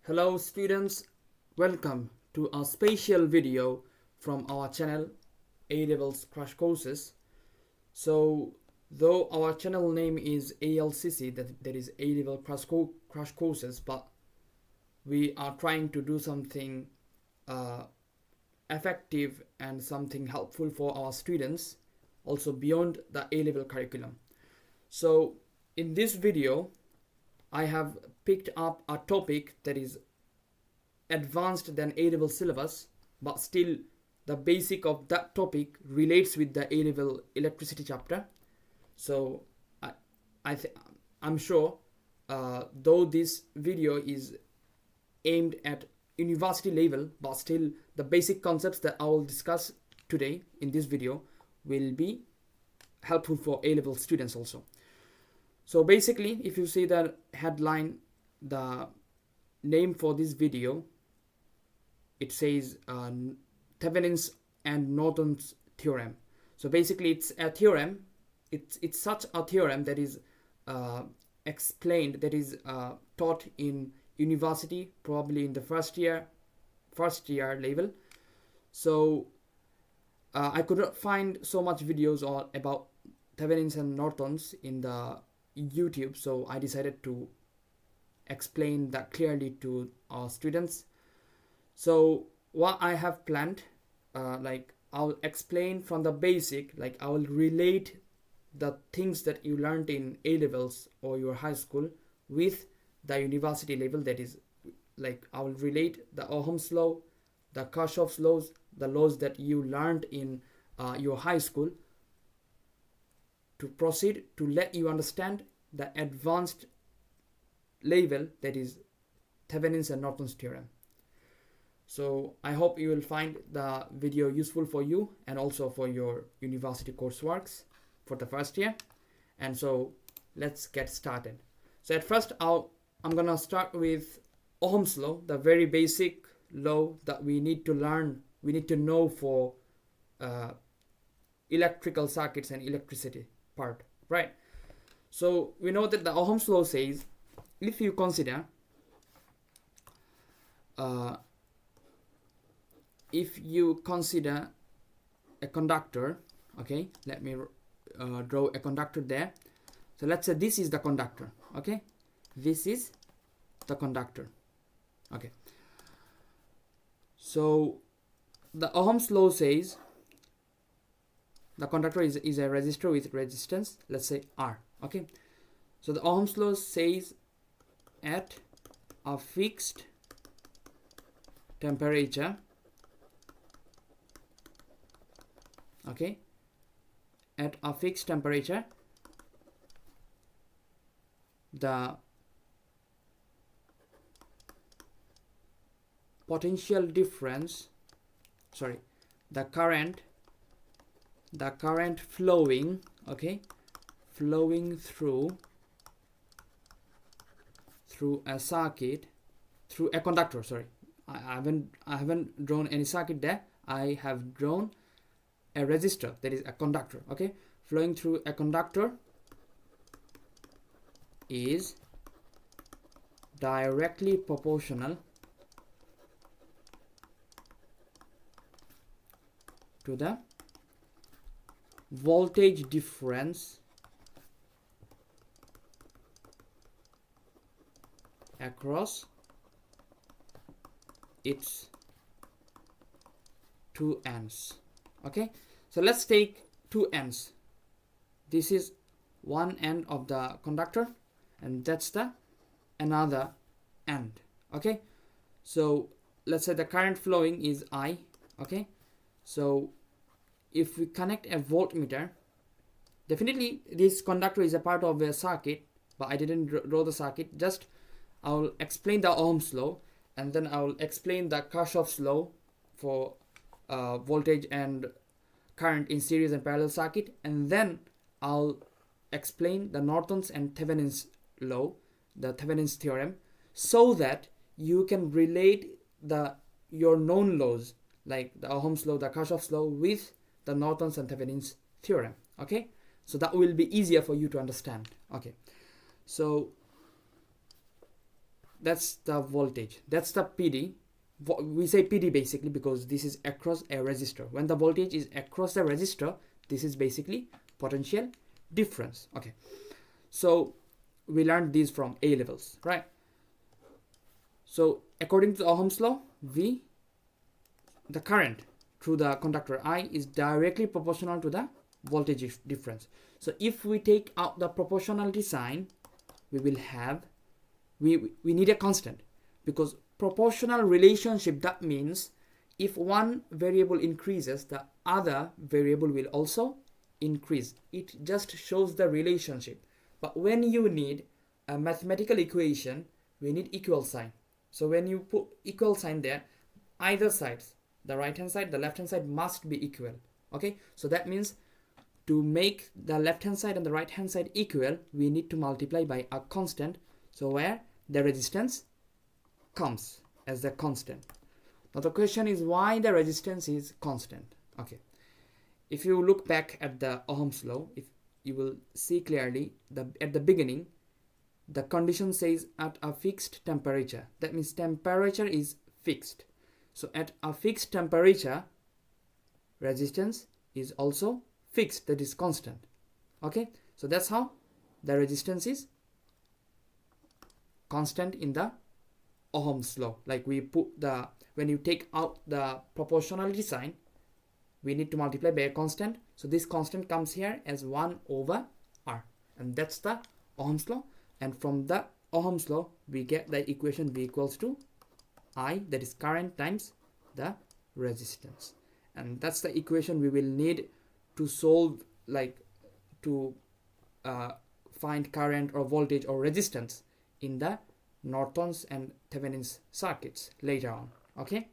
Hello students, welcome to a special video from our channel A-Levels Crash Courses. So though our channel name is ALCC, that is A-Level Crash Courses, but we are trying to do something effective and something helpful for our students also beyond the A-Level curriculum. So in this video I have picked up a topic that is advanced than A-Level syllabus, but still the basic of that topic relates with the A-Level electricity chapter. So I'm sure though this video is aimed at university level, but still the basic concepts that I will discuss today in this video will be helpful for A-Level students also. So basically, if you see the headline, the name for this video, it says Thevenin's and Norton's theorem. So basically it's a theorem. It's such a theorem that is explained, that is taught in university, probably in the first year level. So I could not find so much videos about Thevenin's and Norton's in the YouTube, so I decided to explain that clearly to our students. So what I have planned, I'll explain from the basic, like I will relate the things that you learned in A-Levels or your high school with the university level. That is, like I will relate the Ohm's law, the Kirchhoff's laws, the laws that you learned in your high school, to proceed to let you understand the advanced level, that is Thevenin's and Norton's theorem. So I hope you will find the video useful for you and also for your university courseworks for the first year. And so let's get started. So at first I'm gonna start with Ohm's law, the very basic law that we need to learn, we need to know for electrical circuits and electricity part, right? So we know that the Ohm's law says, if you consider a conductor, okay, let me draw a conductor there. So let's say this is the conductor, okay, this is the conductor, okay. So the Ohm's law says the conductor is a resistor with resistance, let's say R, okay. So the Ohm's law says at a fixed temperature, okay, at a fixed temperature, the potential difference, sorry, the current flowing, okay, flowing through a circuit, through a conductor, sorry, I haven't drawn any circuit there, I have drawn a resistor, that is a conductor, okay, flowing through a conductor is directly proportional to the voltage difference across its two ends, okay. So let's take two ends. This is one end of the conductor and that's the another end, okay. So let's say the current flowing is I, okay. So if we connect a voltmeter, definitely this conductor is a part of a circuit, but I didn't draw the circuit, just I'll explain the Ohm's law and then I'll explain the Kirchhoff's law for voltage and current in series and parallel circuit, and then I'll explain the Norton's and Thevenin's law, the Thevenin's theorem, so that you can relate your known laws like the Ohm's law, the Kirchhoff's law with the Norton's and Thevenin's theorem, okay. So that will be easier for you to understand, okay. So that's the voltage, that's the PD. We say PD basically because this is across a resistor. When the voltage is across the resistor, this is basically potential difference. Okay, so we learned these from A levels, right? So according to Ohm's law, the current through the conductor I is directly proportional to the voltage difference. So if we take out the proportionality sign, we will have, we need a constant, because proportional relationship, that means if one variable increases, the other variable will also increase. It just shows the relationship. But when you need a mathematical equation, we need equal sign. So when you put equal sign there, either sides, the right hand side, the left hand side must be equal. Okay, so that means to make the left hand side and the right hand side equal, we need to multiply by a constant. So where the resistance comes as the constant. Now the question is why the resistance is constant. Okay, if you look back at the Ohm's law, if you will see clearly at the beginning, the condition says at a fixed temperature. That means temperature is fixed. So at a fixed temperature, resistance is also fixed, that is constant. Okay, so that's how the resistance is constant in the Ohm's law. Like we put the, when you take out the proportionality sign, we need to multiply by a constant. So this constant comes here as 1 over R, and that's the Ohm's law. And from the Ohm's law, we get the equation V equals to I, that is current times the resistance. And that's the equation we will need to solve, like to find current or voltage or resistance in the Norton's and Thevenin's circuits later on. Okay.